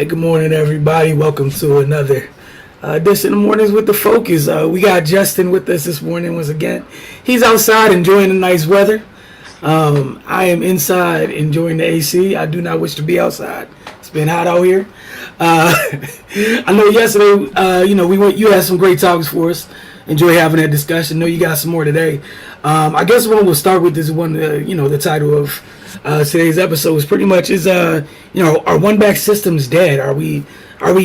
Hey, good morning, everybody. Welcome to another edition of Mornings with the Focus. We got Justin with us this morning once again. He's outside enjoying the nice weather. I am inside enjoying the AC. I do not wish to be outside. It's been hot out here. I know yesterday, you had some great topics for us. Enjoy having that discussion. Know you got some more today. I guess one we'll start with is the title of today's episode is pretty much our one back system's dead. Are we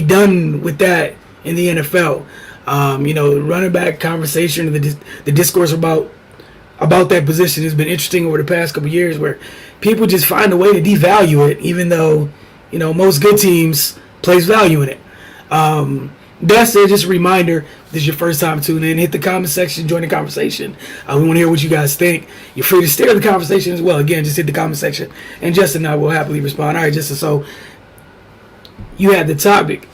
done with that in the NFL? Running back conversation, the discourse about that position has been interesting over the past couple of years, where people just find a way to devalue it, even though most good teams place value in it. That said, just a reminder, if this is your first time tuning in, hit the comment section, join the conversation. We want to hear what you guys think. You're free to steer the conversation as well. Again, just hit the comment section, and Justin and I will happily respond. All right, Justin, so you had the topic.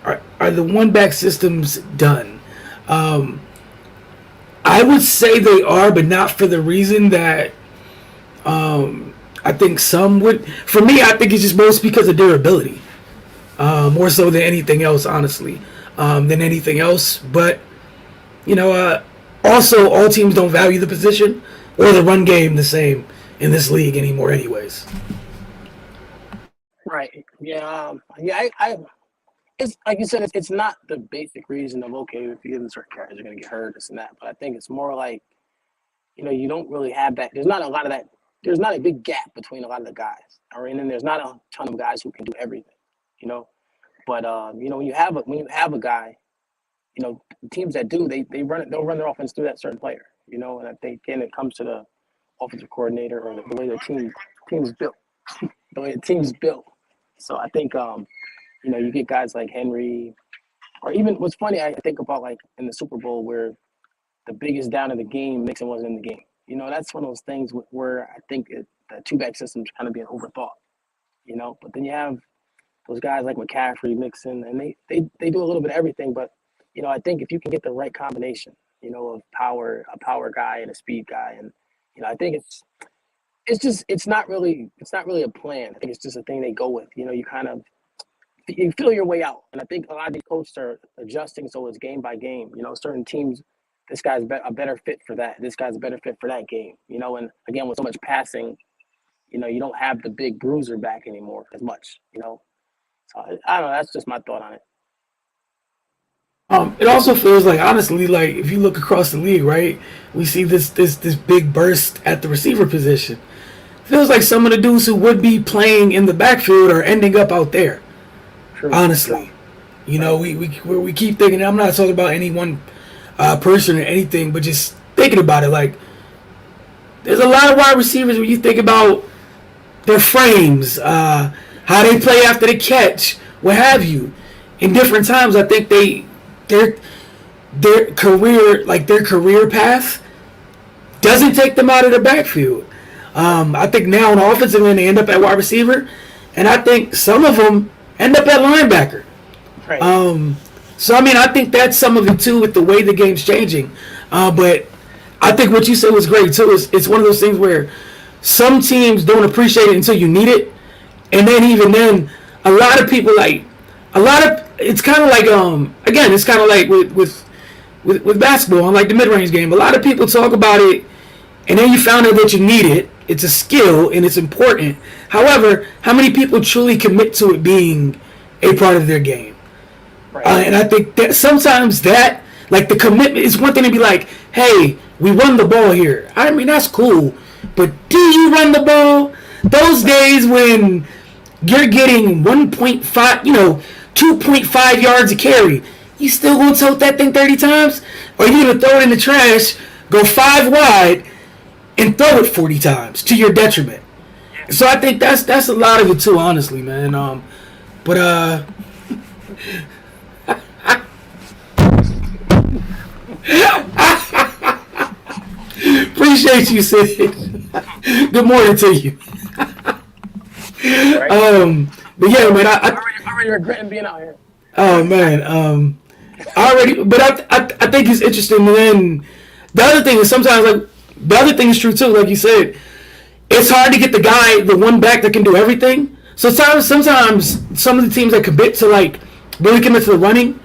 Are the one-back systems done? I would say they are, but not for the reason that I think some would. For me, I think it's just most because of durability. More so than anything else, honestly, than anything else. But, also all teams don't value the position or the run game the same in this league anymore anyways. Right. Yeah. It's like you said, it's not the basic reason of, okay, if you give them certain carries, you're going to get hurt, this and that. But I think it's more like, you don't really have that. There's not a lot of that. There's not a big gap between a lot of the guys. All right. And then there's not a ton of guys who can do everything. But when you have a guy, teams that do, they'll run their offense through that certain player, and I think again it comes to the offensive coordinator or the way the team's built, the way the team's built. So I think you get guys like Henry, or even what's funny, I think about like in the Super Bowl where the biggest down of the game, Mixon wasn't in the game. That's one of those things where I think the two-back system's kind of being overthought. But then you have those guys like McCaffrey, Mixon, and they do a little bit of everything. But, I think if you can get the right combination, of a power guy and a speed guy, and, I think it's not really a plan. I think it's just a thing they go with. You feel your way out. And I think a lot of these coaches are adjusting so it's game by game. Certain teams, this guy's a better fit for that. This guy's a better fit for that game. And again, with so much passing, you don't have the big bruiser back anymore as much, So I don't know. That's just my thought on it. It also feels like, honestly, like if you look across the league, right, we see this big burst at the receiver position. It feels like some of the dudes who would be playing in the backfield are ending up out there. True. Honestly, we keep thinking. I'm not talking about any one person or anything, but just thinking about it, like there's a lot of wide receivers when you think about their frames. How they play after the catch, what have you. In different times, I think their career path doesn't take them out of the backfield. I think now on the offensive end, they end up at wide receiver, and I think some of them end up at linebacker. Right. I think that's some of it too with the way the game's changing. But I think what you said was great too. It's one of those things where some teams don't appreciate it until you need it. And then even then, it's kind of like it's kind of like with basketball, like the mid-range game. A lot of people talk about it, and then you found out that you need it. It's a skill and it's important. However, how many people truly commit to it being a part of their game? Right. And I think that sometimes that, like the commitment, is one thing to be like, hey, we run the ball here. I mean, that's cool, but do you run the ball? Those days when you're getting 1.5, 2.5 yards a carry, you still gonna tote that thing 30 times? Or you gonna throw it in the trash, go 5 wide, and throw it 40 times to your detriment? So I think that's a lot of it too, honestly, man. Appreciate you, Sid. Good morning to you. Right. But yeah, man, I already regretting being out here. Oh man, I think it's interesting. And then the other thing is sometimes, like, the other thing is true too. Like you said, it's hard to get the one back that can do everything. So sometimes some of the teams that commit to like really commit to the running,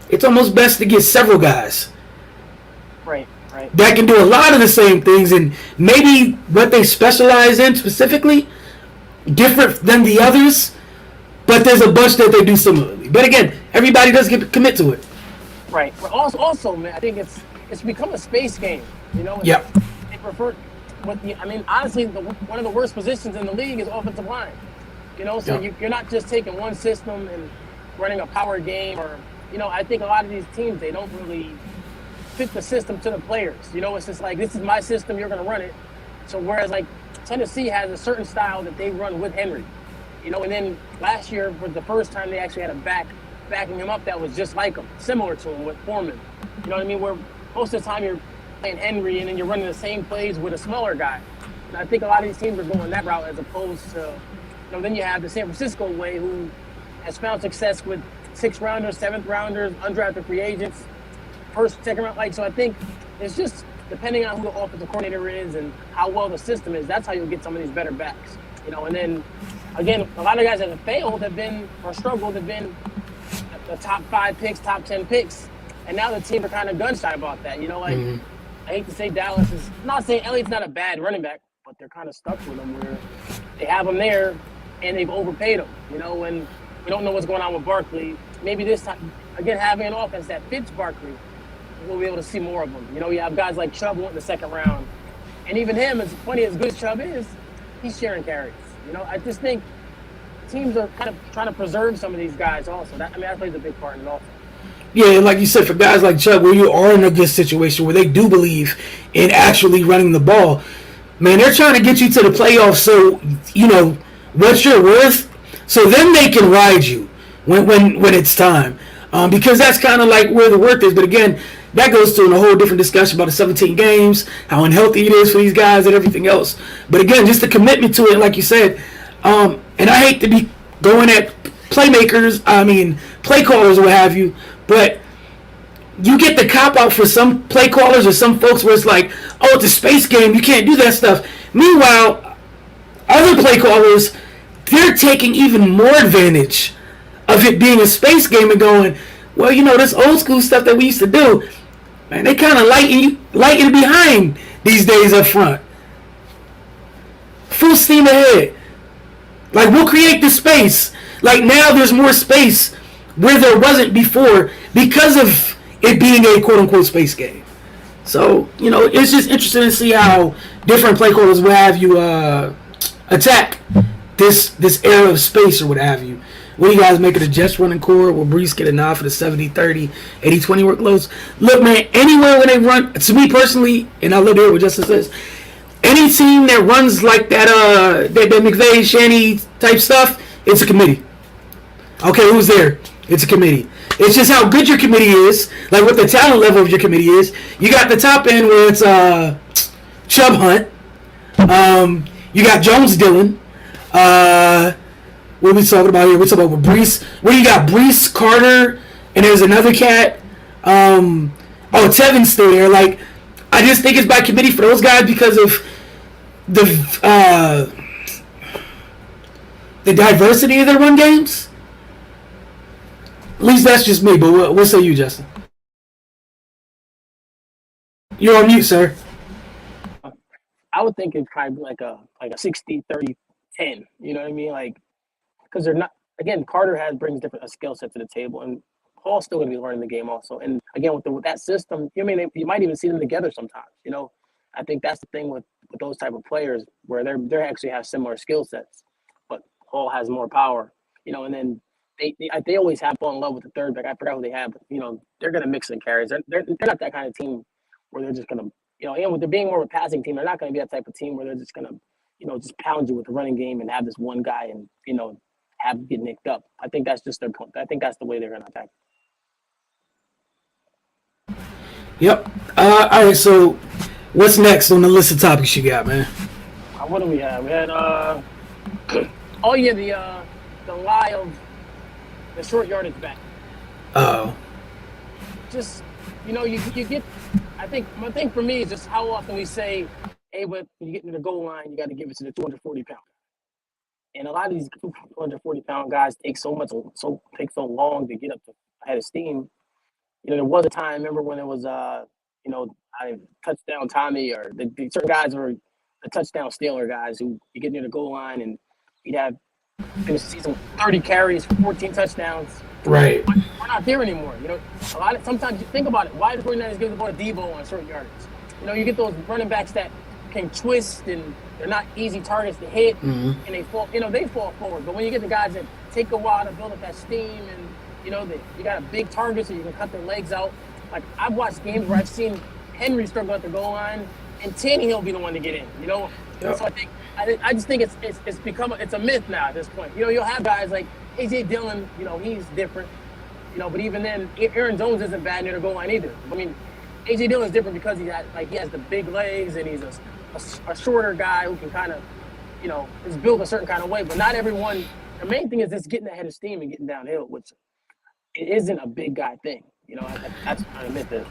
it's almost best to get several guys Right, right. that can do a lot of the same things, and maybe what they specialize in specifically different than the others, but there's a bunch that they do similarly. But again, everybody does commit to it. Right. But also, man, I think it's become a space game. You know, Yep. they prefer. I mean, honestly, one of the worst positions in the league is offensive line. You know, so Yep. you're not just taking one system and running a power game, or I think a lot of these teams, they don't really fit the system to the players. You know, it's just like, this is my system, you're going to run it. So whereas like Tennessee has a certain style that they run with Henry. And then last year was the first time they actually had a backing him up that was just like him, similar to him with Foreman. You know what I mean? Where most of the time you're playing Henry and then you're running the same plays with a smaller guy. And I think a lot of these teams are going that route as opposed to, then you have the San Francisco way, who has found success with 6th rounders, 7th rounders, undrafted free agents, first, second round. Like, so I think it's just depending on who the offensive coordinator is and how well the system is, that's how you'll get some of these better backs. And then again, a lot of guys that have failed have been, or struggled, have been the top 5 picks, top 10 picks. And now the team are kind of gun shy about that. I hate to say Dallas is, I'm not saying Elliott's not a bad running back, but they're kind of stuck with him where they have him there and they've overpaid him, and we don't know what's going on with Barkley. Maybe this time, again, having an offense that fits Barkley, we'll be able to see more of him. You have guys like Chubb went in the 2nd round. And even him, as funny as good as Chubb is, he's sharing carries. I just think teams are kind of trying to preserve some of these guys also. That plays a big part in it also. Yeah, and like you said, for guys like Chubb, where you are in a good situation where they do believe in actually running the ball, man, they're trying to get you to the playoffs. So what you're worth, so then they can ride you when it's time, because that's kind of like where the worth is. But again, that goes to a whole different discussion about the 17 games, how unhealthy it is for these guys, and everything else. But again, just the commitment to it, like you said, and I hate to be going at play callers or what have you, but you get the cop out for some play callers or some folks where it's like, oh, it's a space game, you can't do that stuff. Meanwhile, other play callers, they're taking even more advantage of it being a space game and going, well, this old school stuff that we used to do, man, they kind of lighten behind these days up front. Full steam ahead. Like, we'll create the space. Like, now there's more space where there wasn't before because of it being a quote-unquote space game. So, it's just interesting to see how different play callers will have you attack this era of space or what have you. What do you guys make of the Jets running core? Will Brees get a nod for the 70-30, 80-20 workloads? Look, man, anywhere when they run, to me personally, and I love to hear what Justin says, any team that runs like that McVay, Shanny type stuff, it's a committee. Okay, who's there? It's a committee. It's just how good your committee is, like what the talent level of your committee is. You got the top end where it's Chubb Hunt. You got Jones Dillon. What are we talking about here? We're talking about Brees. What do you got? Brees, Carter, and there's another cat. Tevin's still there. Like, I just think it's by committee for those guys because of the diversity of their run games. At least that's just me, but what say you, Justin? You're on mute, sir. I would think it's kind of like a 60-30-10. You know what I mean? Like, because they're not. Again, Carter brings different skill set to the table, and Hall's still going to be learning the game also. And again, with that system, you might even see them together sometimes. I think that's the thing with those type of players where they actually have similar skill sets, but Hall has more power. And then they always have fall in love with the third back. I forgot who they have, but they're going to mix in carries. They're not that kind of team where they're just going to and with there being more of a passing team, they're not going to be that type of team where they're just going to just pound you with the running game and have this one guy and have you get nicked up. I think that's just their point. I think that's the way they're going to attack. Yep. All right. So, what's next on the list of topics you got, man? What do we have? We had the lie of the short yardage back. Oh. Just you get. I think my thing for me is just how often we say, "Hey, when you get to the goal line, you got to give it to the 240 pounder." And a lot of these 240-pound guys take so long to get up to head of steam. You know, there was a time, remember when it was, you know, touchdown Tommy or the certain guys were the touchdown stealer guys who you get near the goal line and he'd have finish the season with 30 carries, 14 touchdowns. Right. But we're not there anymore. You know, sometimes you think about it. Why the 49ers give the ball to Debo on certain yardage? You know, you get those running backs that can twist and they're not easy targets to hit and they fall. You know, they fall forward. But when you get the guys that take a while to build up that steam and you know you got a big target so you can cut their legs out. Like I've watched games where I've seen Henry struggle at the goal line and Tannehill be the one to get in. You know, Yep. so I just think it's become a myth now at this point. You know, you'll have guys like A.J. Dillon. You know, he's different. You know, but even then, Aaron Jones isn't bad near the goal line either. I mean, A.J. Dillon's different because he has the big legs and he's a shorter guy who can kind of, you know, is built a certain kind of way. But not everyone. The main thing is just getting ahead of steam and getting downhill, which it isn't a big guy thing. You know, that's what I admit that.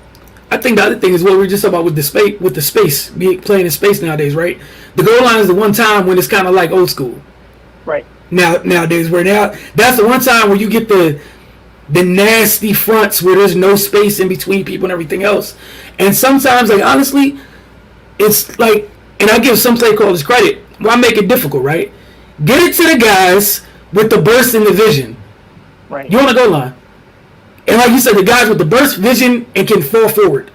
I think the other thing is what we were just talking about with the space, playing in space nowadays, right? The goal line is the one time when it's kind of like old school. Right. Nowadays, that's the one time where you get the nasty fronts where there's no space in between people and everything else. And sometimes, like honestly, it's like, and I give some play callers credit. Why make it difficult, right? Get it to the guys with the burst in the vision. Right. You on the goal line. And like you said, the guys with the burst vision and can fall forward.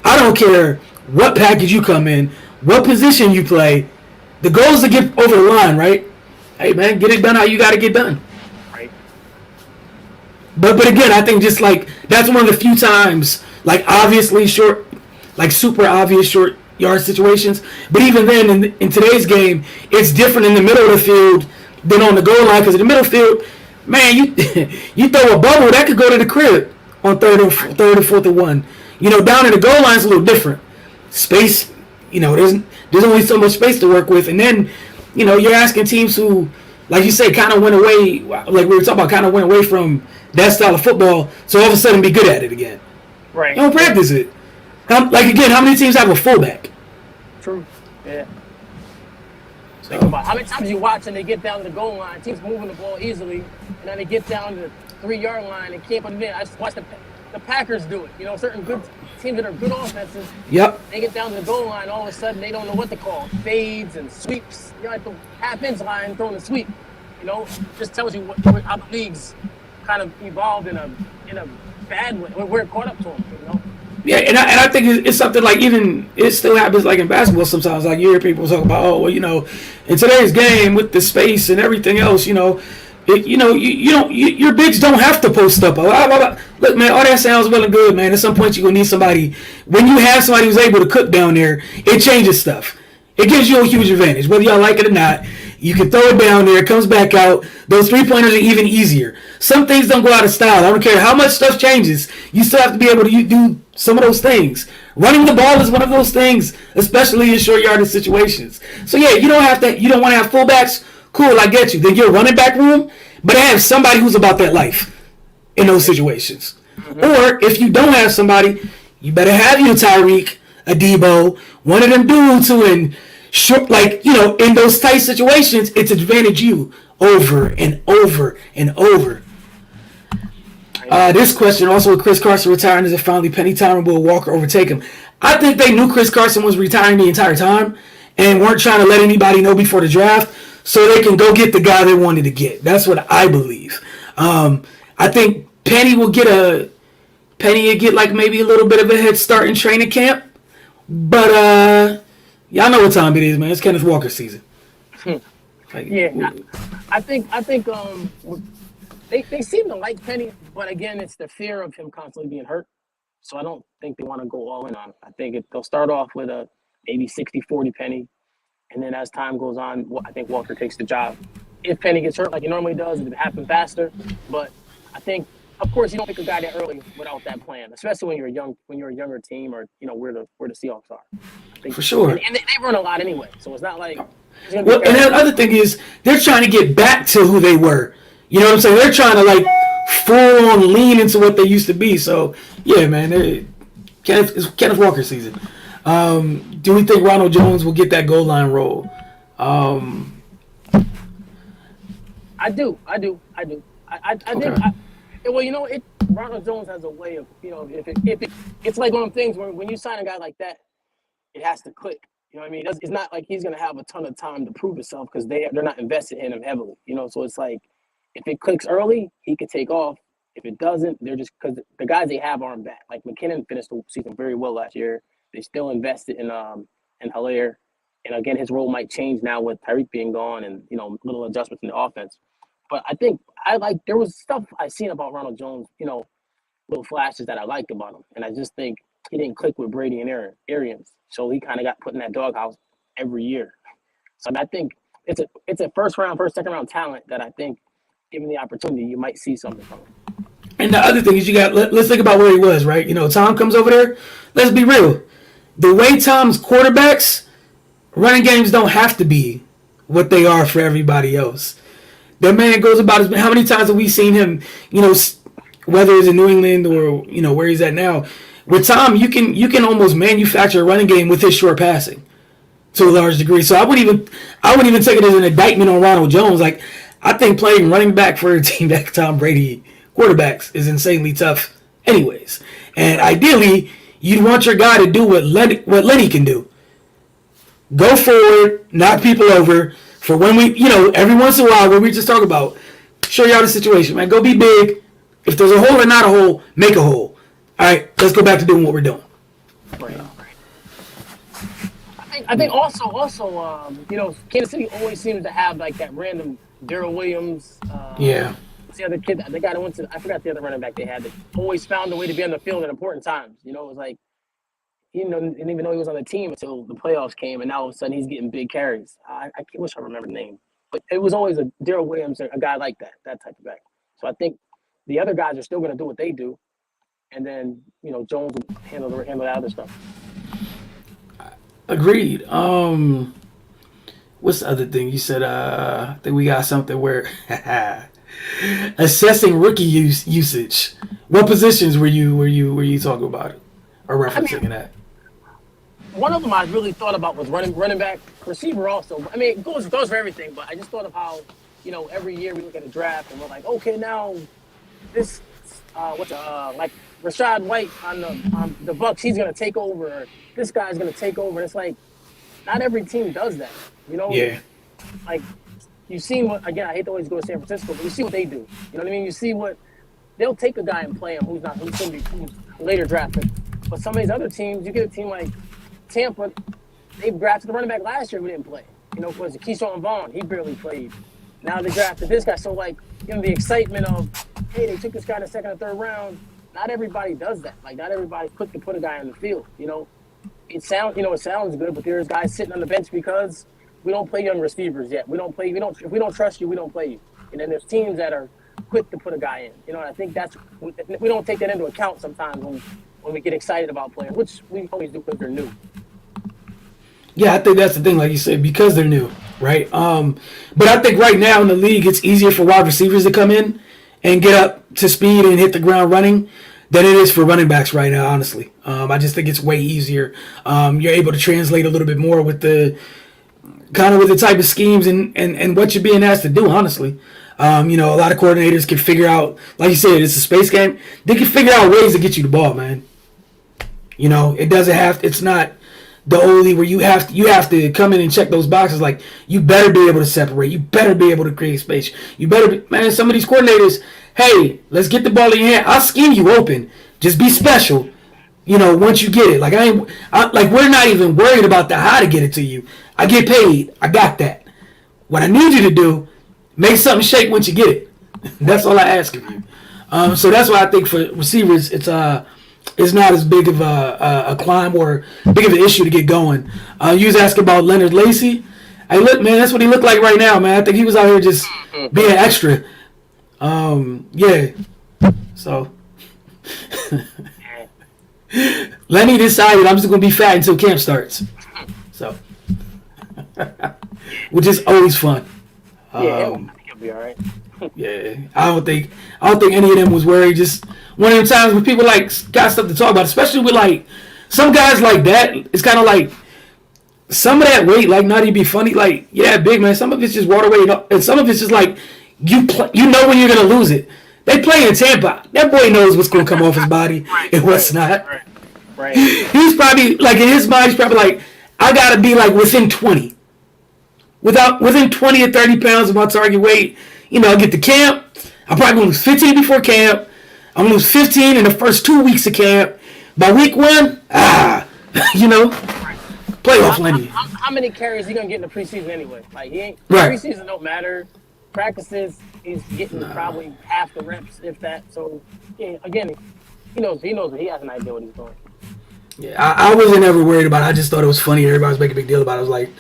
I don't care what package you come in, what position you play. The goal is to get over the line, right? Hey, man, get it done how you got to get done. Right. But again, I think just like that's one of the few times, like obviously short, like super obvious short yard situations. But even then, in today's game, it's different in the middle of the field than on the goal line because in the middle field, man, you throw a bubble that could go to the crib on third or fourth and one. You know, down in the goal line is a little different. Space, you know, there's only so much space to work with, and then, you know, you're asking teams who, like you say, kind of went away, like we were talking about, kind of went away from that style of football, so all of a sudden be good at it again. Right. You don't practice it. Like again, how many teams have a fullback? True. Yeah. Think about how many times you watch and they get down to the goal line, teams moving the ball easily, and then they get down to the 3-yard line and can't put it in. I just watched the Packers do it. You know, certain good teams that are good offenses. Yep. They get down to the goal line, all of a sudden they don't know what to call. Fades and sweeps. You know, at the half-inch line throwing a sweep. You know, just tells you how the league's kind of evolved in a bad way. Where it caught up to them. You know. Yeah, and I think it's something like even it still happens like in basketball sometimes. Like you hear people talk about, oh well, you know, in today's game with the space and everything else, you know, your bigs don't have to post up. Look, man, all that sounds well and good, man. At some point, you're gonna need somebody. When you have somebody who's able to cook down there, it changes stuff. It gives you a huge advantage, whether y'all like it or not. You can throw it down there, it comes back out. Those 3-pointers are even easier. Some things don't go out of style. I don't care how much stuff changes. You still have to be able to do some of those things. Running the ball is one of those things, especially in short yardage situations. So yeah, you don't want to have fullbacks. Cool, I get you. Then your running back room, but have somebody who's about that life in those situations. Mm-hmm. Or if you don't have somebody, you better have your Tyreek, a Debo, one of them dudes who in short, like, you know, in those tight situations, it's advantage you over and over and over. This question also, with Chris Carson retiring, is it finally penny time, or will Walker overtake him? I think they knew Chris Carson was retiring the entire time and weren't trying to let anybody know before the draft so they can go get the guy they wanted to get. That's what I believe. I think Penny will get like maybe a little bit of a head start in training camp, but y'all know what time it is, man. It's Kenneth Walker season. Like, yeah, I think they seem to like Penny, but again, it's the fear of him constantly being hurt. So I don't think they want to go all in on it. I think they'll start off with a maybe 60-40 Penny, and then as time goes on, I think Walker takes the job. If Penny gets hurt like he normally does, it would happen faster. But I think, of course, you don't pick a guy that early without that plan, especially when you're a younger team, or you know where the Seahawks are. I think, for sure. And they run a lot anyway, so it's not like. Well, and the other thing is they're trying to get back to who they were. You know what I'm saying? They're trying to like full on lean into what they used to be. So yeah, man, it's Kenneth Walker season. Do we think Ronald Jones will get that goal line role? I do. I do. I do. I Okay. think. Well, Ronald Jones has a way of, it's like one of them things where when you sign a guy like that, it has to click. You know what I mean? It's not like he's gonna have a ton of time to prove himself because they're not invested in him heavily. So it's like if it clicks early, he could take off. If it doesn't, they're just because the guys they have aren't back. Like McKinnon finished the season very well last year. They still invested in Hilaire. And again, his role might change now with Tyreek being gone and little adjustments in the offense. But I think there was stuff I seen about Ronald Jones, little flashes that I liked about him. And I just think he didn't click with Brady and Arians. So he kind of got put in that doghouse every year. So I think it's a second round talent that I think, given the opportunity, you might see something from him. And the other thing is let's think about where he was, right? Tom comes over there. Let's be real. The way Tom's quarterbacks, running games don't have to be what they are for everybody else. That man goes about his. How many times have we seen him? Whether it's in New England or where he's at now. With Tom, you can almost manufacture a running game with his short passing to a large degree. So I wouldn't even take it as an indictment on Ronald Jones. Like, I think playing running back for a team that Tom Brady quarterbacks is insanely tough, anyways. And ideally, you'd want your guy to do what Lenny can do. Go forward, knock people over. For when we, every once in a while, when we just talk about, show y'all the situation, man. Go be big. If there's a hole or not a hole, make a hole. All right, let's go back to doing what we're doing. Right. I think also, Kansas City always seems to have like that random Darrell Williams. Yeah. What's the other kid? The guy that went to, I forgot the other running back they had that always found a way to be on the field at important times. It was like, he didn't even know he was on the team until the playoffs came, and now all of a sudden he's getting big carries. I wish I remember the name. But it was always a Darrell Williams, a guy like that type of back. So I think the other guys are still going to do what they do. And then, Jones will handle that other stuff. Agreed. What's the other thing? You said, I think we got something where assessing rookie usage. What positions were you talking about it or referencing that? One of them I really thought about was running back, receiver also. I mean, it goes for everything, but I just thought of how, every year we look at a draft and we're like, okay, now this, like Rachaad White on the Bucs, he's going to take over. This guy's going to take over. It's like, not every team does that, Yeah. Like, you've seen what, again, I hate to always go to San Francisco, but you see what they do. You know what I mean? You see what, they'll take a guy and play him who's going to be later drafted. But some of these other teams, you get a team like Tampa, they drafted the running back last year who didn't play. Was it Keyshawn Vaughn? He barely played. Now they drafted this guy. So, like, the excitement of, hey, they took this guy in the second or third round. Not everybody does that. Like, not everybody's quick to put a guy on the field. It sounds good, but there's guys sitting on the bench because we don't play young receivers yet. If we don't trust you, we don't play you. And then there's teams that are quick to put a guy in. And I think we don't take that into account sometimes when we get excited about players, which we always do because they're new. Yeah, I think that's the thing, like you said, because they're new, right? But I think right now in the league, it's easier for wide receivers to come in and get up to speed and hit the ground running than it is for running backs right now, honestly. I just think it's way easier. You're able to translate a little bit more with the type of schemes and what you're being asked to do, honestly. A lot of coordinators can figure out, like you said, it's a space game. They can figure out ways to get you the ball, man. It doesn't have, it's not the only where you have to come in and check those boxes. Like, you better be able to separate. You better be able to create space. You better be, man, some of these coordinators, hey, let's get the ball in your hand. I'll scheme you open. Just be special. Once you get it. Like, we're not even worried about how to get it to you. I get paid. I got that. What I need you to do, make something shake once you get it. That's all I ask of you. So that's why I think for receivers, it's not as big of a climb or big of an issue to get going. You was asking about Leonard Lacy. Hey, look, man, that's what he looked like right now, man. I think he was out here just being extra. Yeah. So Lenny decided I'm just gonna be fat until camp starts. So, which is always fun. Yeah, I think he'll be all right. Yeah, I don't think any of them was worried. Just one of them times when people got stuff to talk about, especially with like some guys like that. It's kind of like some of that weight, like not even be funny. Like, yeah, big man. Some of it's just water weight, and some of it's just like you know when you're gonna lose it. They play in Tampa. That boy knows what's gonna come off his body and what's not. Right. He's probably like in his mind. He's probably like, I gotta be like within 20, within 20 or 30 pounds of my target weight. I get to camp. I'm probably gonna lose 15 before camp. I'm gonna lose 15 in the first 2 weeks of camp. By week 1, playoff Lenny. How many carries he gonna get in the preseason anyway? Like he ain't. Right. Preseason don't matter. Practices, he's getting probably half the reps, if that. So yeah, again, he knows. He has an idea what he's doing. Yeah, I wasn't ever worried about it. I just thought it was funny. Everybody was making a big deal about it. I was like,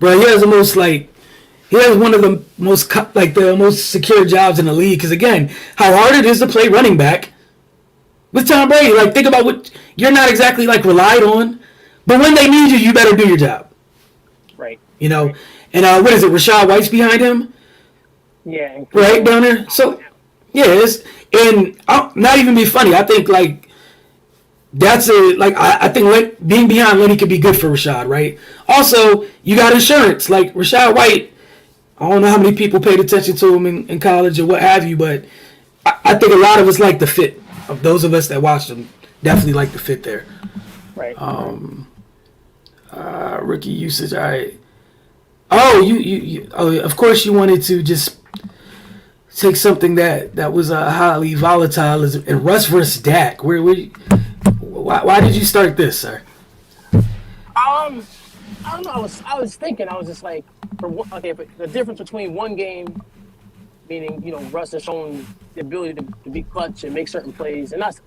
bro, he has one of the most secure jobs in the league. Because again, how hard it is to play running back with Tom Brady. Like, think about what you're not exactly like relied on, but when they need you, you better do your job. Right. And what is it? Rashad White's behind him. Yeah. Right down there. So yeah, and I'll not even be funny. I think like. I think being behind Lenny could be good for Rashad, right? Also, you got insurance. Like Rashad White, I don't know how many people paid attention to him in college or what have you, but I think a lot of us like the fit. Of those of us that watched him, definitely like the fit there. Right. Rookie usage. All right. Oh, you of course you wanted to just take something that was highly volatile and Russ versus Dak. Why did you start this, sir? I don't know. I was thinking. I was just like, the difference between one game, meaning Russ has shown the ability to be clutch and make certain plays, and not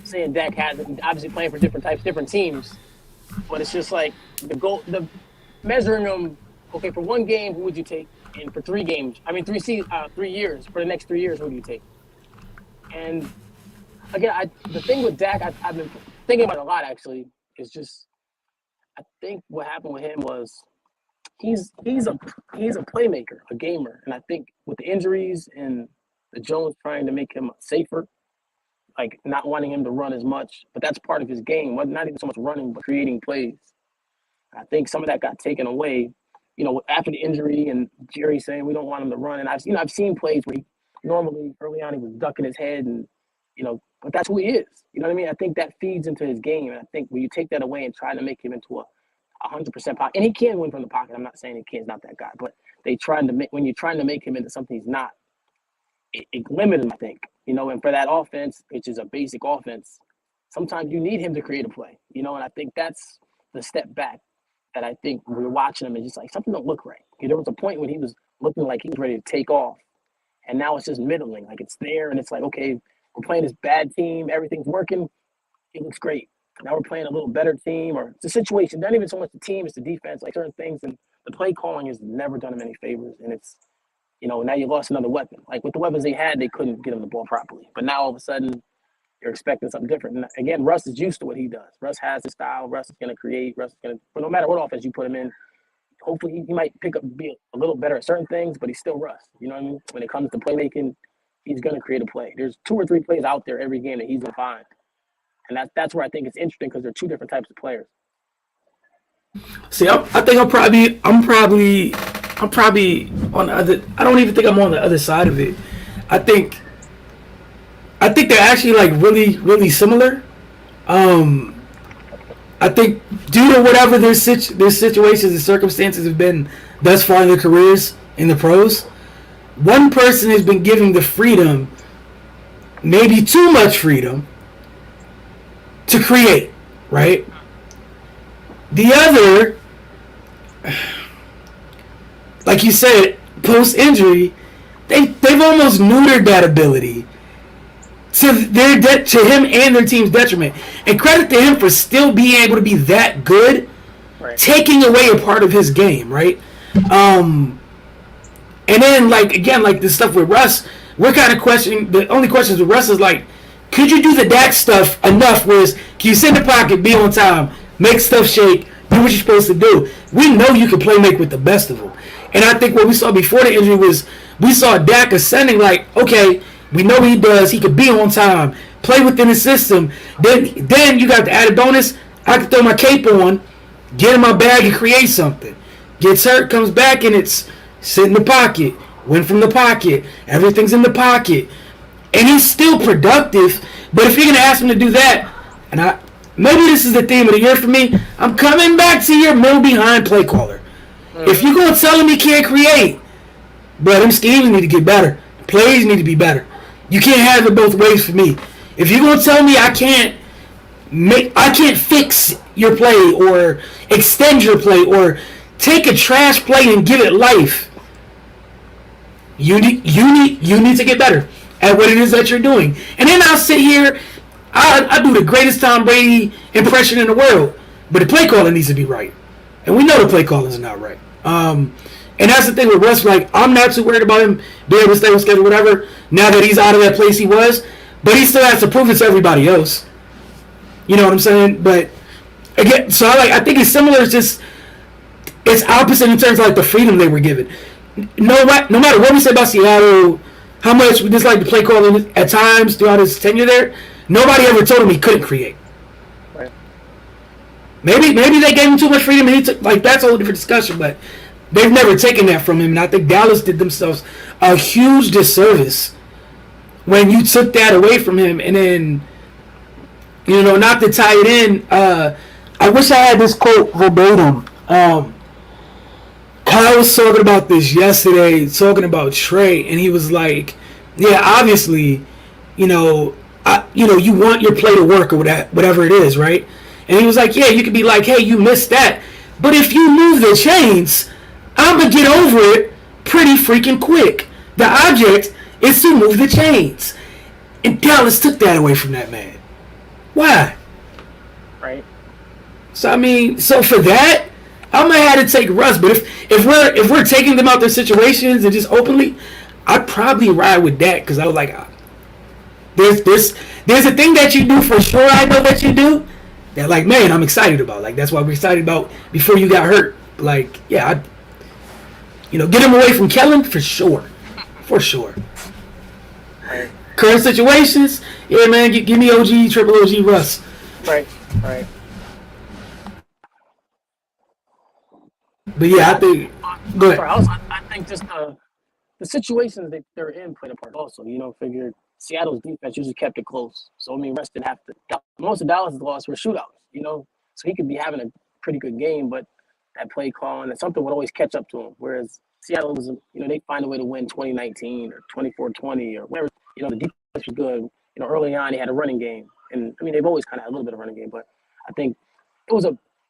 saying Dak had obviously playing for different teams, but it's just like the measuring them. Okay, for one game, who would you take? And for 3 games, 3 years, for the next 3 years, who do you take? And again, the thing with Dak, I've been thinking about it a lot actually, is just I think what happened with him was he's a playmaker, a gamer, and I think with the injuries and the Jones trying to make him safer, like not wanting him to run as much, but that's part of his game. Not even so much running, but creating plays. I think some of that got taken away, after the injury and Jerry saying we don't want him to run. And I've seen plays where he normally early on he was ducking his head and but that's who he is. You know what I mean? I think that feeds into his game, and I think when you take that away and try to make him into a 100% pocket, and he can win from the pocket. I'm not saying he's not that guy, but when you're trying to make him into something he's not, it limits him, I think. And for that offense, which is a basic offense, sometimes you need him to create a play. And I think that's the step back that I think we're watching him and just like something don't look right. There was a point when he was looking like he was ready to take off, and now it's just middling. Like it's there, and it's like, okay, we're playing this bad team, everything's working, it looks great. Now we're playing a little better team, or it's a situation. Not even so much the team, it's the defense, like certain things, and the play calling has never done him any favors. And it's, now you lost another weapon. Like with the weapons they had, they couldn't get him the ball properly. But now all of a sudden, you're expecting something different. And again, Russ is used to what he does. Russ has his style. Russ is going to create. Russ is going to, but no matter what offense you put him in, hopefully he might be a little better at certain things, but he's still Russ. You know what I mean? When it comes to playmaking, he's going to create a play. There's 2 or 3 plays out there every game that he's going to find. And that's where I think it's interesting because they're 2 different types of players. See, I think I'm probably on the other. I don't even think I'm on the other side of it. I think they're actually like really, really similar. I think due to whatever their situations and circumstances have been thus far in their careers in the pros, one person has been given the freedom, maybe too much freedom, to create, right? The other, like you said, post-injury, they've almost neutered that ability to him and their team's detriment. And credit to him for still being able to be that good, right, taking away a part of his game, right? And then, like, again, like this stuff with Russ, we're kind of questioning, the only questions with Russ is like, could you do the Dak stuff enough whereas can you sit in the pocket, be on time, make stuff shake, do what you're supposed to do? We know you can play make with the best of them. And I think what we saw before the injury was we saw Dak ascending like, okay, we know what he does. He could be on time, play within the system. Then you got the added bonus. I can throw my cape on, get in my bag and create something. Gets hurt, comes back, and it's sit in the pocket, win from the pocket. Everything's in the pocket. And he's still productive. But if you're going to ask him to do that, and maybe this is the theme of the year for me, I'm coming back to your middle behind play caller. If you're going to tell him he can't create, but them schemes need to get better. Plays need to be better. You can't have it both ways for me. If you're going to tell me I can't fix your play or extend your play or take a trash play and give it life, you need to get better at what it is that you're doing. And then I'll sit here, I do the greatest Tom Brady impression in the world, but the play calling needs to be right. And we know the play calling is not right. And that's the thing with Russ. Like, I'm not too worried about him being able to stay on schedule, whatever, now that he's out of that place he was. But he still has to prove it to everybody else. You know what I'm saying? But, again, so I think it's similar. It's opposite in terms of, like, the freedom they were given. No matter what we say about Seattle, how much we dislike the play calling at times throughout his tenure there, nobody ever told him he couldn't create. Right. Maybe they gave him too much freedom and he took, like, that's a whole different discussion, but they've never taken that from him. And I think Dallas did themselves a huge disservice when you took that away from him. And then, you know, not to tie it in, I wish I had this quote verbatim. Kyle was talking about this yesterday, talking about Trey, and he was like, yeah, obviously, you want your play to work or whatever it is, right? And he was like, yeah, you could be like, hey, you missed that. But if you move the chains, I'm going to get over it pretty freaking quick. The object is to move the chains. And Dallas took that away from that man. Why? Right. So, I mean, so for that, I'm going to have to take Russ. But if we're taking them out their situations and just openly, I'd probably ride with Dak because I was like, there's a thing that you do for sure I know that you do that, like, man, I'm excited about. Like, that's why we're excited about before you got hurt. Like, yeah, get him away from Kellen for sure. For sure. Right. Current situations, yeah, man, give me OG, triple OG Russ. Right. But yeah, I think. Go ahead. I think just the situations that they're in played a part also. Figured Seattle's defense usually kept it close. So, I mean, Russ didn't have to. Most of Dallas' loss were shootouts, So he could be having a pretty good game, but that play calling and something would always catch up to him. Whereas Seattle was, they find a way to win 2019 or 24-20 or whatever. The defense was good. Early on, he had a running game. And, I mean, they've always kind of had a little bit of running game. But I think it was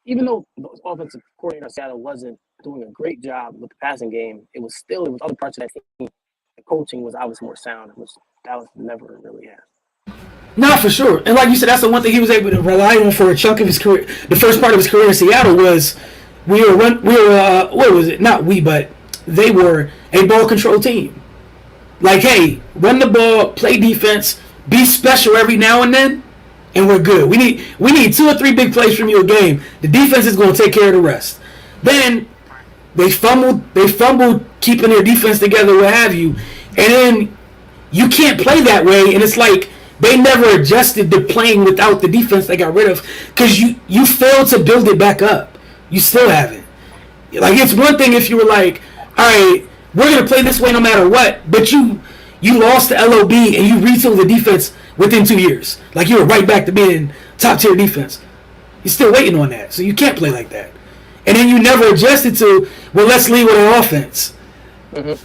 even though the offensive coordinator of Seattle wasn't doing a great job with the passing game, it was other parts of that team. The coaching was obviously more sound, which Dallas never really has. No, for sure. And like you said, that's the one thing he was able to rely on for a chunk of his career. The first part of his career in Seattle was they were a ball control team. Like, hey, run the ball, play defense, be special every now and then, and we're good. We need 2 or 3 big plays from you a game. The defense is going to take care of the rest. Then they fumbled keeping their defense together, what have you, and then you can't play that way. And it's like they never adjusted to playing without the defense they got rid of because you failed to build it back up. You still haven't. Like, it's one thing if you were like, all right, we're going to play this way no matter what, but you lost the LOB and you retooled the defense within 2 years. Like, you were right back to being top-tier defense. You're still waiting on that, so you can't play like that. And then you never adjusted to, well, let's lead with our offense. Mm-hmm.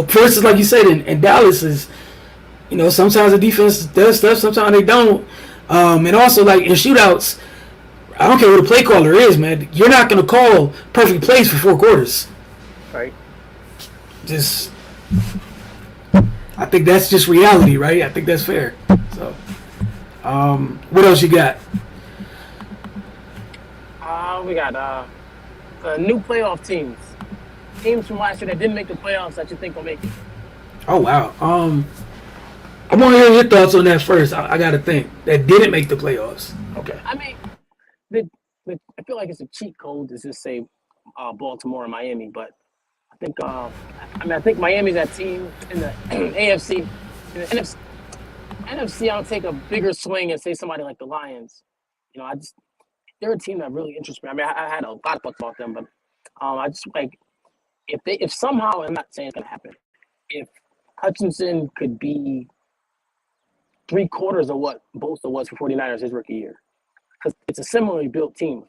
Versus, like you said, in Dallas is, sometimes the defense does stuff, sometimes they don't. And also, like, in shootouts, I don't care who the play caller is, man. You're not going to call perfect plays for 4 quarters. Right. I think that's just reality, right? I think that's fair. So, what else you got? We got the new playoff teams. Teams from last year that didn't make the playoffs that you think will make it. Oh, wow. I want to hear your thoughts on that first. I got to think. That didn't make the playoffs. Okay. I mean, I feel like it's a cheat code to just say Baltimore and Miami, but I think Miami's that team in the AFC. In the NFC, I'll take a bigger swing and say somebody like the Lions. They're a team that really interests me. I mean, I had a lot of thoughts about them, but I just like if somehow, I'm not saying it's gonna happen, if Hutchinson could be 3/4 of what Bosa was for 49ers his rookie year, because it's a similarly built team,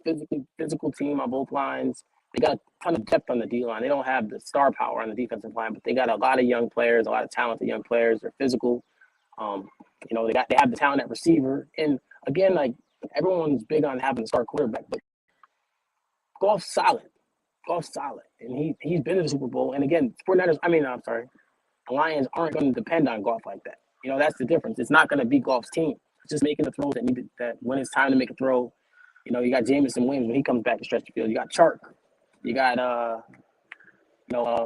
physical team on both lines. They got a ton of depth on the D line. They don't have the star power on the defensive line, but they got a lot of young players, a lot of talented young players. They're physical. They have the talent at receiver. And again, like everyone's big on having a star quarterback, but Goff's solid. Goff's solid, and he's been to the Super Bowl. And again, 49ers. I'm sorry, the Lions aren't going to depend on Goff like that. That's the difference. It's not going to be Goff's team. It's just making the throws that when it's time to make a throw. You got Jameson Williams when he comes back to stretch the field. You got Chark. You got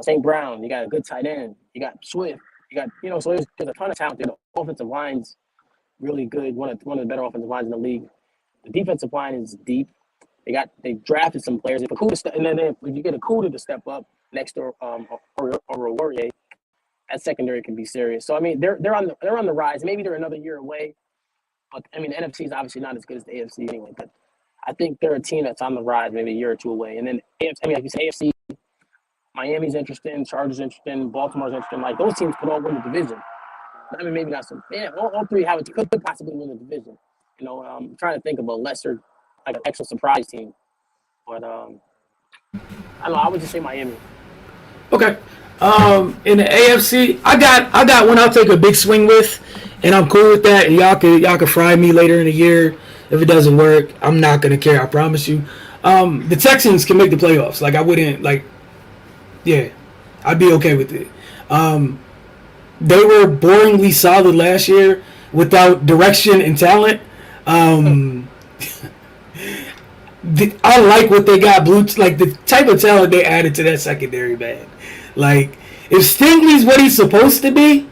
St. Brown. You got a good tight end. You got Swift. You got so there's a ton of talent there. The offensive line's really good. One of the better offensive lines in the league. The defensive line is deep. They drafted some players. If you get a Okudah to step up next to Oruwariye, that secondary can be serious. So they're on the rise. Maybe they're another year away, but the NFC is obviously not as good as the AFC anyway. But I think they're a team that's on the rise, maybe a year or two away. And then like you said, AFC, Miami's interesting, Chargers interesting, Baltimore's interesting. Like those teams could all win the division. Maybe not some. Yeah, all three could possibly win the division. I'm trying to think of a lesser, like an extra surprise team. But I don't know. I would just say Miami. Okay. In the AFC, I got one I'll take a big swing with, and I'm cool with that. And y'all can fry me later in the year if it doesn't work. I'm not gonna care. I promise you. The Texans can make the playoffs. Like I wouldn't like. Yeah, I'd be okay with it. They were boringly solid last year without direction and talent. I like what they got. Like the type of talent they added to that secondary, man. Like if Stingley's what he's supposed to be,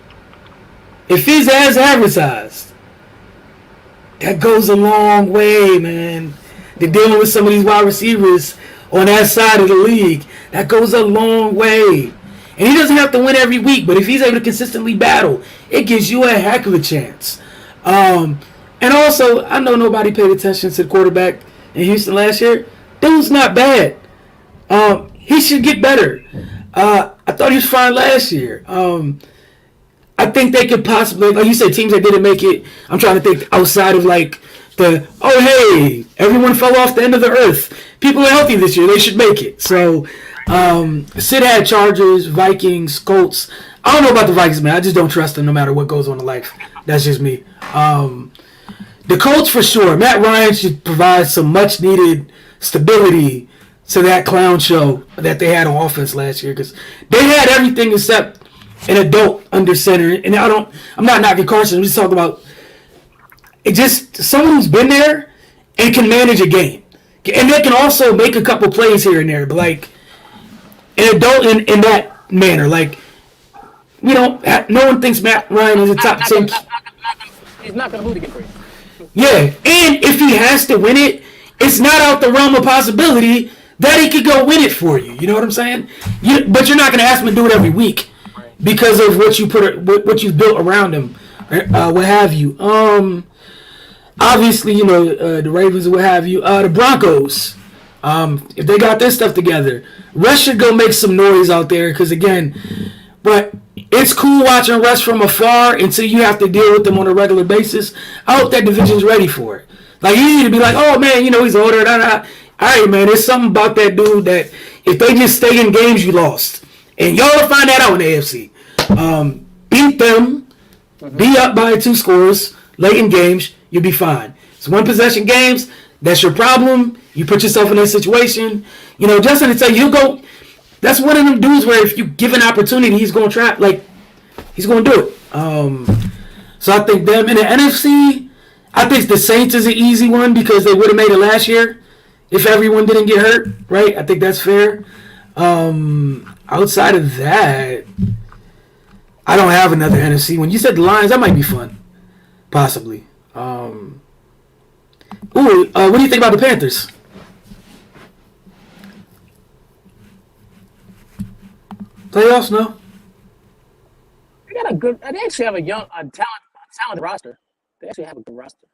if he's as advertised, that goes a long way, man. They're dealing with some of these wide receivers on that side of the league. That goes a long way. And he doesn't have to win every week, but if he's able to consistently battle, it gives you a heck of a chance. And also, I know nobody paid attention to the quarterback in Houston last year. Dude's not bad. He should get better. I thought he was fine last year. I think they could possibly, like you said, teams that didn't make it. I'm trying to think outside of like hey, everyone fell off the end of the earth. People are healthy this year. They should make it. So, Sid had Chargers, Vikings, Colts. I don't know about the Vikings, man. I just don't trust them no matter what goes on in life. That's just me. The Colts for sure. Matt Ryan should provide some much needed stability to that clown show that they had on offense last year because they had everything except an adult under center. And I'm not knocking Carson. I'm just talking about someone who's been there and can manage a game. And they can also make a couple plays here and there, but like an adult in that manner. Like, no one thinks Matt Ryan is a top 10. He's not going to lose again for you. Yeah, and if he has to win it, it's not out the realm of possibility that he could go win it for you. You know what I'm saying? But you're not going to ask him to do it every week because of what you've built around him, what have you. Obviously, the Ravens, what have you. The Broncos, if they got their stuff together, Russ should go make some noise out there because, again, but it's cool watching Russ from afar until you have to deal with them on a regular basis. I hope that division's ready for it. Like, you need to be like, oh, man, he's older. All right, man, there's something about that dude that if they just stay in games, you lost. And y'all will find that out in the AFC. Beat them, be up by 2 scores late in games, you'll be fine. It's one-possession games. That's your problem. You put yourself in that situation. Justin, to tell you, that's one of them dudes where if you give an opportunity, he's going to try. Like, he's going to do it. So I think them in the NFC, I think the Saints is an easy one because they would have made it last year if everyone didn't get hurt, right? I think that's fair. Outside of that, I don't have another NFC. When you said the Lions, that might be fun. Possibly. What do you think about the Panthers? Playoffs, no? They actually have a talented roster. They actually have a good roster.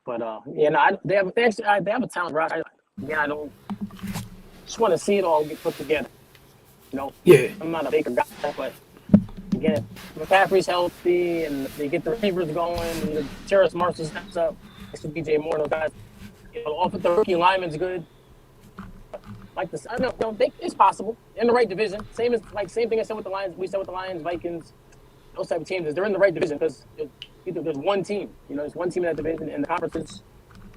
But they have a talented roster. I just want to see it all get put together. You know, Yeah. I'm not a Baker guy, but again, if McCaffrey's healthy and they get the receivers going and the Terrace Marshall steps up, it's DJ Moore, those guys. You know, off with the rookie lineman's good. Like this, I don't know. It's possible in the right division. Same thing I said with the Lions. We said with the Lions, Vikings, those type of teams. Is they're in the right division because there's one team. You know, there's one team in that division, and the conference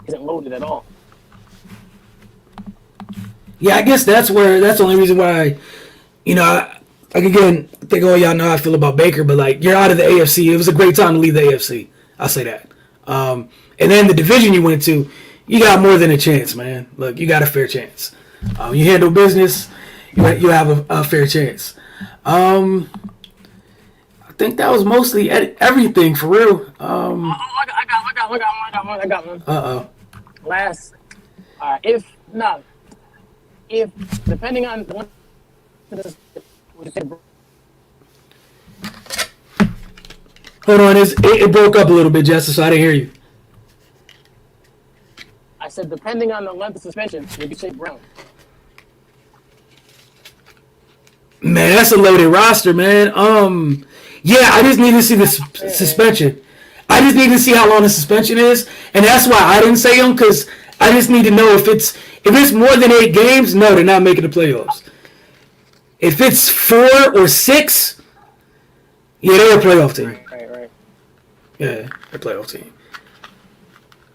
isn't loaded at all. Yeah, I guess that's the only reason why, you know, like again, I think all y'all know how I feel about Baker, but like you're out of the AFC. It was a great time to leave the AFC. I'll say that. And then the division you went to, you got more than a chance, man. Look, you got a fair chance. You handle business, you have a fair chance. I think that was mostly everything for real. I got one. Last, if depending on what. Hold on, it broke up a little bit, Justin, so I didn't hear you. I said depending on the length of suspension, it'd be St. Brown. Man, that's a loaded roster, man. Yeah, I just need to see the suspension. I just need to see how long the suspension is, and that's why I didn't say him, because I just need to know if it's more than 8 games. No, they're not making the playoffs. If it's 4 or 6, yeah, they're a playoff team. Right. Yeah, they're a playoff team.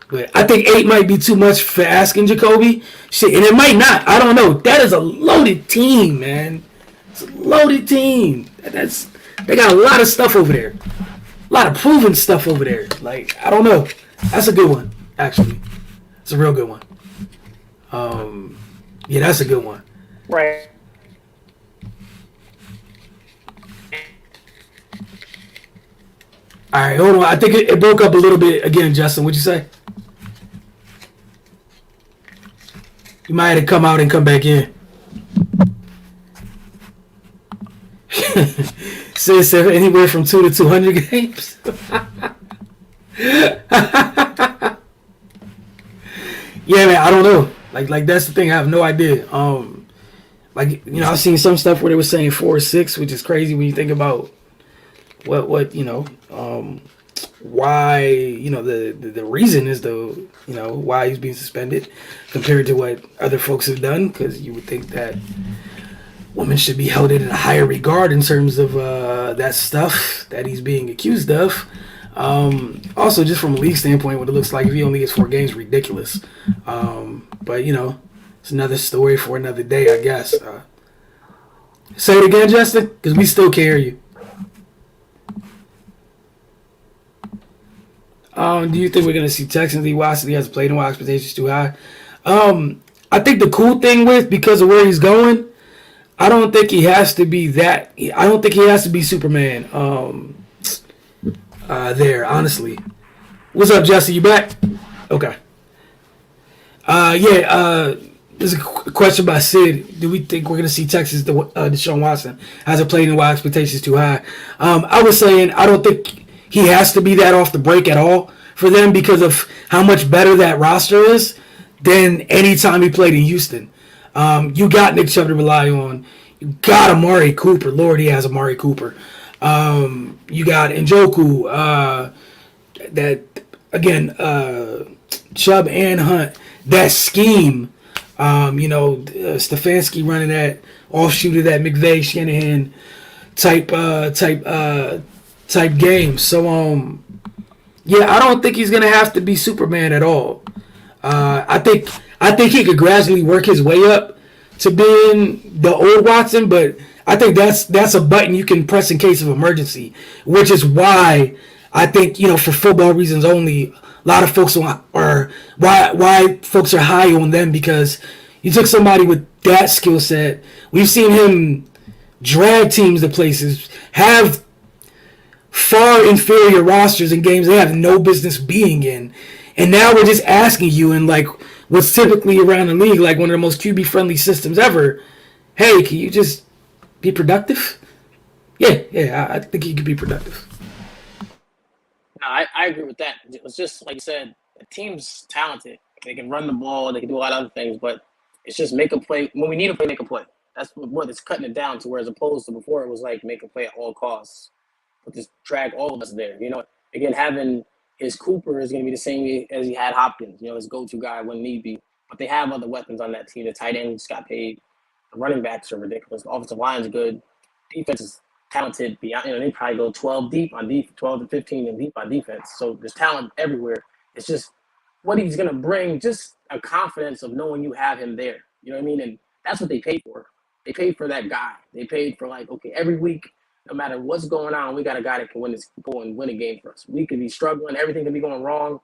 But I think 8 might be too much for asking Jacoby. Shit, and it might not. I don't know. That is a loaded team, man. It's a loaded team. They got a lot of stuff over there. A lot of proven stuff over there. Like, I don't know. That's a good one, actually. It's a real good one. Yeah, that's a good one. Right. All right, hold on. I think it broke up a little bit again, Justin. What'd you say? You might have to come out and come back in. Says anywhere from 2 to 200 games. Yeah, man, I don't know. Like that's the thing. I have no idea. Like, you know, I've seen some stuff where they were saying 4 or 6, which is crazy when you think about what you know, why, you know, the reason is why he's being suspended compared to what other folks have done, because you would think that women should be held in a higher regard in terms of that stuff that he's being accused of. Also, just from a league standpoint, what it looks like, if he only gets 4 games, ridiculous. But, you know, it's another story for another day, I guess. Say it again, Justin, because we still can't hear you. Do you think we're going to see Texans Lee Watson? He hasn't played in a while. Expectations too high. I think the cool thing because of where he's going, I don't think he has to be that. I don't think he has to be Superman there, honestly. What's up, Jesse? You back? Okay. There's a question by Sid. Do we think we're going to see Texas, Deshaun Watson, hasn't played in a while, expectations too high? I was saying I don't think he has to be that off the break at all for them because of how much better that roster is than any time he played in Houston. You got Nick Chubb to rely on. You got Amari Cooper. Lord, he has Amari Cooper. You got Njoku. Chubb and Hunt. That scheme, Stefanski running that offshoot of that McVay Shanahan type game. So I don't think he's gonna have to be Superman at all. I think he could gradually work his way up to being the old Watson, but I think that's a button you can press in case of emergency, which is why I think, for football reasons only, a lot of folks are why folks are high on them, because you took somebody with that skill set. We've seen him drag teams to places, have far inferior rosters in games they have no business being in, and now we're just asking you in like what's typically around the league like one of the most QB friendly systems ever. Hey, can you just be productive? Yeah, I think he could be productive. No, I agree with that. It's just like you said, the team's talented. They can run the ball. They can do a lot of other things. But It's just make a play when we need a play, make a play. That's what it's cutting it down to. Where as opposed to before, it was like make a play at all costs, but just drag all of us there. Again, having his Cooper is going to be the same as he had Hopkins. His go-to guy when need be. But they have other weapons on that team. The tight ends got paid. The running backs are ridiculous. The offensive line is good. Defense is talented. Beyond, they probably go 12 deep on defense, 12 to 15 and deep on defense. So there's talent everywhere. It's just what he's going to bring, just a confidence of knowing you have him there. You know what I mean? And that's what they paid for. They paid for that guy. They paid for okay, every week, no matter what's going on, we got a guy that can go and win a game for us. We could be struggling. Everything can be going wrong.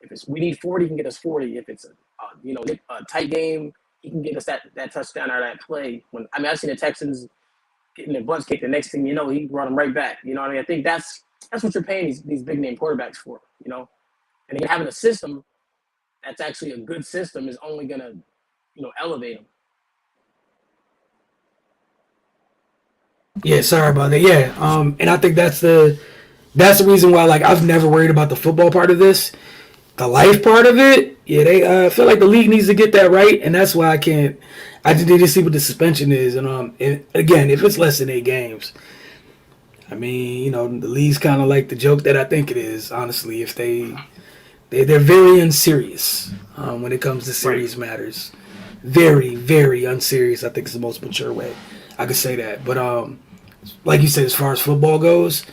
If we need 40, he can get us 40. If it's a tight game, he can get us that touchdown or that play. I've seen the Texans getting their butts kicked. The next thing you know, he brought them right back. You know what I mean? I think that's what you're paying these big name quarterbacks for. And then having a system that's actually a good system is only gonna elevate them. Yeah, sorry about that. Yeah, and I think that's the reason why I've never worried about the football part of this. The life part of it, yeah, they feel like the league needs to get that right, and that's why I just need to see what the suspension is. And again, if it's less than 8 games, the league's kind of like the joke that I think it is. Honestly, if they're very unserious when it comes to serious matters, very, very unserious. I think is the most mature way I could say that. But like you said, as far as football goes,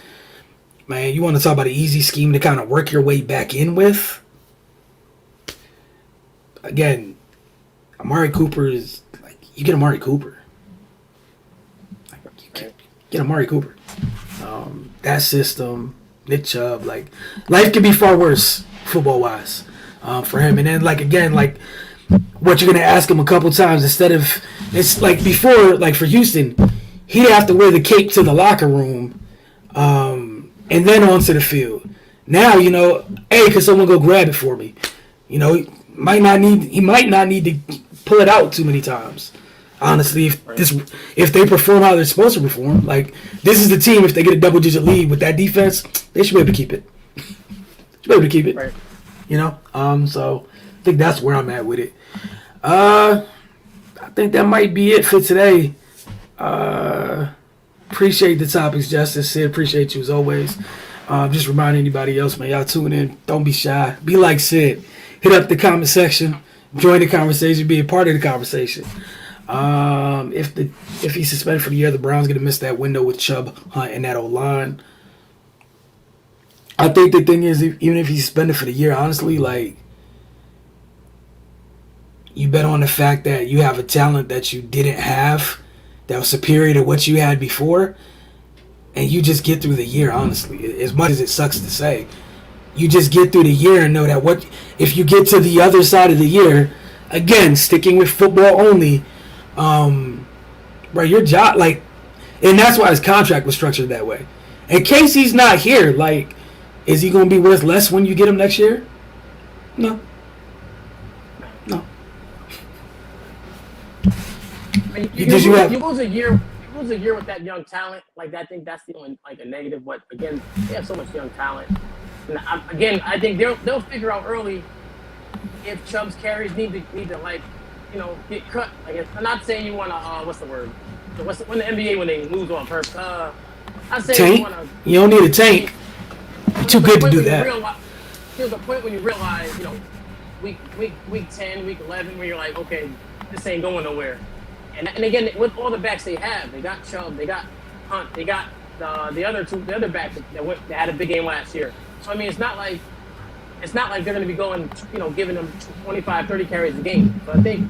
man, you want to talk about an easy scheme to kind of work your way back in with. Again, Amari Cooper is you get Amari Cooper. Get Amari Cooper. That system, Nick Chubb, life could be far worse football wise for him. And then again, what you're gonna ask him a couple times instead of it's before, for Houston, he'd have to wear the cape to the locker room, and then onto the field. Now, hey, could someone go grab it for me? He might not need to pull it out too many times. Honestly, if they perform how they're supposed to perform, this is the team. If they get a double-digit lead with that defense, they should be able to keep it. Right. So I think that's where I'm at with it. I think that might be it for today. Appreciate the topics, Justice. Sid, appreciate you as always. Just remind anybody else, man, y'all tune in. Don't be shy. Be like Sid. Hit up the comment section. Join the conversation. Be a part of the conversation. If he's suspended for the year, the Browns going to miss that window with Chubb, Hunt, and that O-line. I think the thing is, even if he's suspended for the year, honestly, you bet on the fact that you have a talent that you didn't have that was superior to what you had before, and you just get through the year, honestly. As much as it sucks to say, you just get through the year and know that if you get to the other side of the year, again, sticking with football only, your job, and that's why his contract was structured that way. In case he's not here, is he going to be worth less when you get him next year? No. You lose a year with that young talent. I think that's the only a negative. But again, they have so much young talent. And I think they'll figure out early if Chubb's carries need to get cut. I'm not saying you want to what's the word? When the NBA when they lose on purpose. I say tank. You don't need a tank. You're too good to do that. There's a point when you realize, week 10, week 11, where you're like, okay, this ain't going nowhere. And again, with all the backs they have, they got Chubb, they got Hunt, they got the other backs that had a big game last year. So it's not like they're going to be going, giving them 25, 30 carries a game. But I think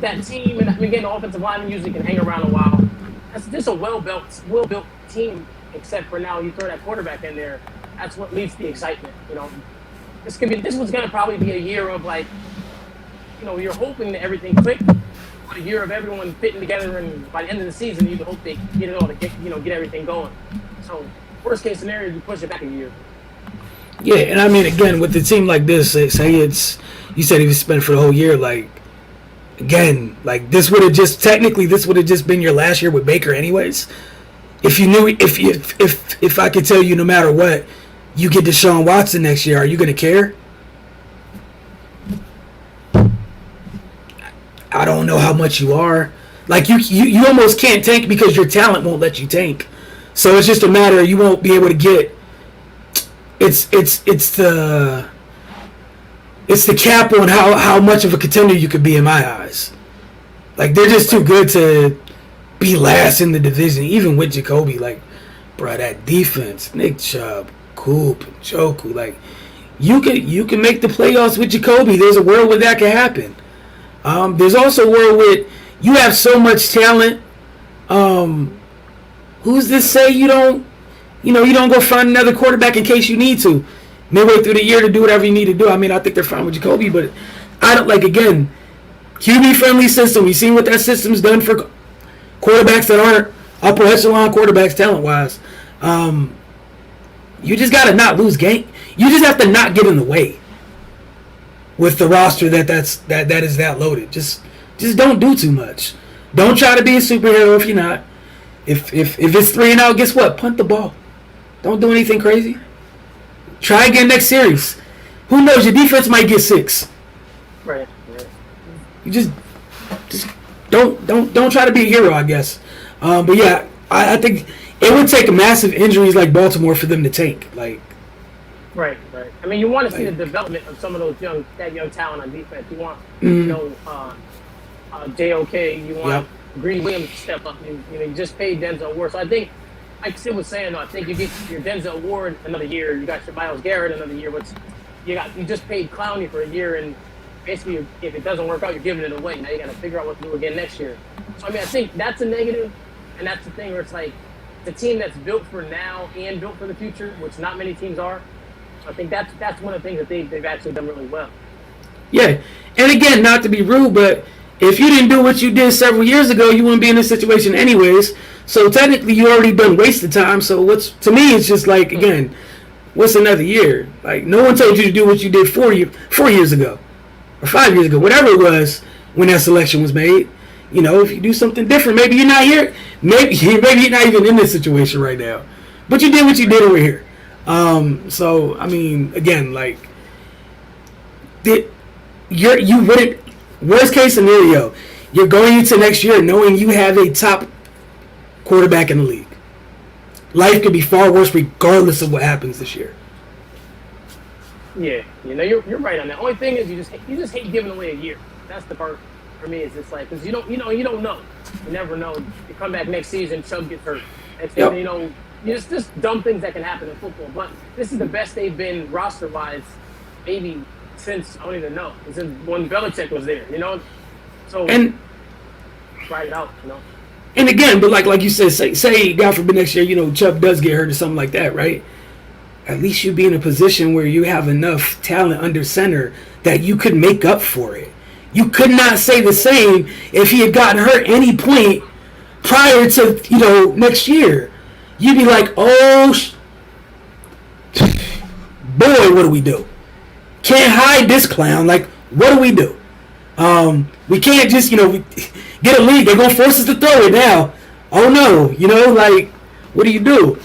that team, and again, the offensive lineman usually can hang around a while. That's just a well-built team. Except for now, you throw that quarterback in there. That's what leads to the excitement. This was going to probably be a year of you're hoping that everything clicked. A year of everyone fitting together, and by the end of the season, you hope they get it all to get everything going. So, worst case scenario, you push it back a year. Yeah, and again, with a team like this, say you said he was spent for the whole year. Again, this would have just been your last year with Baker, anyways. If you knew, if I could tell you, no matter what, you get Deshaun Watson next year, are you gonna care? I don't don't know how much you are. Like you almost can't tank because your talent won't let you tank. So it's just a matter of you won't be able to get. It's the cap on how much of a contender you could be in my eyes. Like they're just too good to be last in the division, even with Jacoby. Like, bro, that defense, Nick Chubb, Coop, Njoku, like you can make the playoffs with Jacoby. There's a world where that can happen. There's also a world where you have so much talent. Who's to say you don't go find another quarterback in case you need to midway through the year to do whatever you need to do. I mean, I think they're fine with Jacoby, but I don't like, again, QB friendly system. We've seen what that system's done for quarterbacks that aren't upper echelon quarterbacks talent wise. You just gotta not lose game. You just have to not get in the way with the roster that is that loaded. Just don't do too much. Don't try to be a superhero if you're not. If it's 3-0, guess what? Punt the ball. Don't do anything crazy. Try again next series. Who knows? Your defense might get 6. Right. You just don't try to be a hero, I guess. But yeah, I think it would take massive injuries like Baltimore for them to tank. Like, right. I mean, you want to see the development of some of those young talent on defense. You want, JOK. You want Green Williams to step up. You just paid Denzel Ward. So I think, like Sid was saying, I think you get your Denzel Ward another year. You got your Myles Garrett another year. You just paid Clowney for a year, and basically, if it doesn't work out, you're giving it away. Now you got to figure out what to do again next year. So I mean, I think that's a negative, and that's the thing where it's like the team that's built for now and built for the future, which not many teams are. So I think that's one of the things that they've actually done really well. Yeah, and again, not to be rude, but if you didn't do what you did several years ago, you wouldn't be in this situation anyways. So technically, you already done wasted time. So to me, it's just like, again, what's another year? Like, no one told you to do what you did 4 years ago or 5 years ago, whatever it was when that selection was made. If you do something different, maybe you're not here. Maybe you're not even in this situation right now. But you did what you did over here. So I mean, again, like, you wouldn't. Worst case scenario, you're going into next year knowing you have a top quarterback in the league. Life could be far worse regardless of what happens this year. Yeah, you're right on that. Only thing is you just hate giving away a year. That's the part for me. Is it's like, because you don't know. You never know. You come back next season, Chubb gets hurt. It's just dumb things that can happen in football. But this is the best they've been roster wise, maybe since I don't even know. Since when Belichick was there, So try it out, And again, but like you said, say God forbid next year, Chubb does get hurt or something like that, right? At least you'd be in a position where you have enough talent under center that you could make up for it. You could not say the same if he had gotten hurt any point prior to, next year. You'd be like, oh, boy, what do we do? Can't hide this clown. Like, what do we do? We can't just, get a lead. They're going to force us to throw it now. Oh, no. Like, what do you do?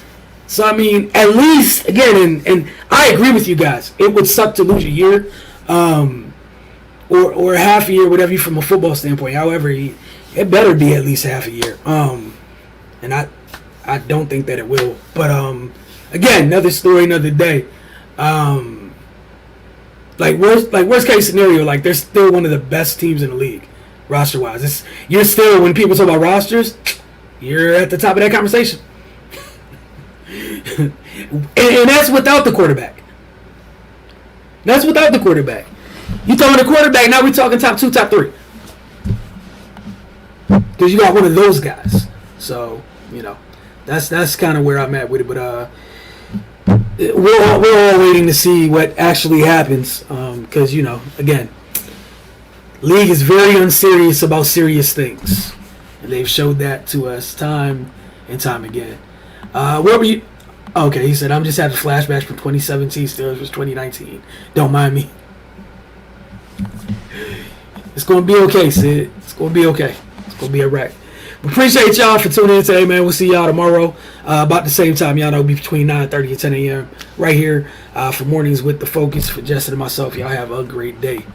So, I mean, at least, again, and I agree with you guys. It would suck to lose a year or half a year, whatever, from a football standpoint. However, it better be at least half a year. And I don't think that it will. But, again, another story, another day. Worst case scenario, like, they're still one of the best teams in the league, roster wise. You're still, when people talk about rosters, you're at the top of that conversation. and that's without the quarterback. That's without the quarterback. You talking the quarterback, now we're talking top 2, top 3. Because you got one of those guys. So, that's kind of where I'm at with it. But we're all waiting to see what actually happens, because again, league is very unserious about serious things, and they've showed that to us time and time again. Where were you? Okay, he said, I'm just having flashbacks from 2017. Steelers was 2019. Don't mind me. It's gonna be okay, Sid. It's gonna be okay. It's gonna be alright. Appreciate y'all for tuning in today, man. We'll see y'all tomorrow about the same time. Y'all know it'll be between 9:30 and 10 a.m. right here for Mornings with the Focus. For Justin and myself, y'all have a great day.